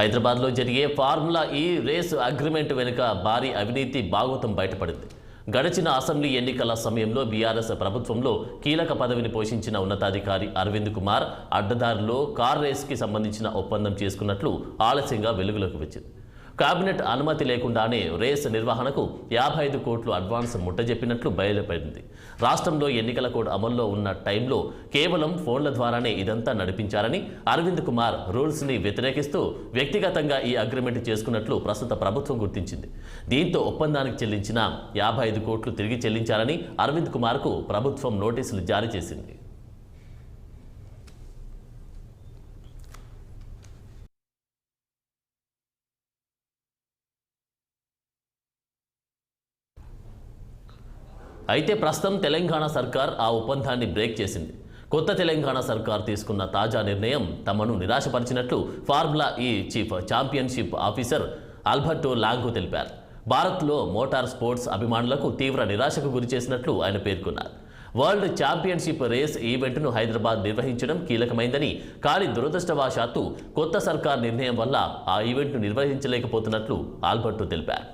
హైదరాబాద్లో జరిగే ఫార్ములా ఈ రేసు అగ్రిమెంట్ వెనుక భారీ అవినీతి భాగోతం బయటపడింది. గడిచిన అసెంబ్లీ ఎన్నికల సమయంలో బీఆర్ఎస్ ప్రభుత్వంలో కీలక పదవిని పోషించిన ఉన్నతాధికారి అరవింద్ కుమార్ అడ్డదారిలో కార్ రేస్కి సంబంధించిన ఒప్పందం చేసుకున్నట్లు ఆలస్యంగా వెలుగులోకి వచ్చింది. కేబినెట్ అనుమతి లేకుండానే రేస్ నిర్వహణకు 55 కోట్లు అడ్వాన్స్ ముట్టజెప్పినట్లు బయలుపడింది. రాష్ట్రంలో ఎన్నికల కోడ్ అమల్లో ఉన్న టైంలో కేవలం ఫోన్ల ద్వారానే ఇదంతా నడిపించారని అరవింద్ కుమార్ రూల్స్ని వ్యతిరేకిస్తూ వ్యక్తిగతంగా ఈ అగ్రిమెంట్ చేసుకున్నట్లు ప్రస్తుత ప్రభుత్వం గుర్తించింది. దీంతో ఒప్పందానికి చెల్లించిన 55 కోట్లు తిరిగి చెల్లించాలని అరవింద్ కుమార్కు ప్రభుత్వం నోటీసులు జారీ చేసింది. అయితే ప్రస్తుతం తెలంగాణ సర్కార్ ఆ ఒప్పందాన్ని బ్రేక్ చేసింది. కొత్త తెలంగాణ సర్కార్ తీసుకున్న తాజా నిర్ణయం తమను నిరాశపరిచినట్లు ఫార్ములా ఈ చీఫ్ ఛాంపియన్షిప్ ఆఫీసర్ ఆల్బర్టో లాంగో తెలిపారు. భారత్లో మోటార్ స్పోర్ట్స్ అభిమానులకు తీవ్ర నిరాశకు గురిచేసినట్లు ఆయన పేర్కొన్నారు. వరల్డ్ ఛాంపియన్షిప్ రేస్ ఈవెంట్ను హైదరాబాద్ నిర్వహించడం కీలకమైందని, కానీ దురదృష్టవశాత్తు కొత్త సర్కార్ నిర్ణయం వల్ల ఆ ఈవెంట్ను నిర్వహించలేకపోతున్నట్లు ఆల్బర్టో తెలిపారు.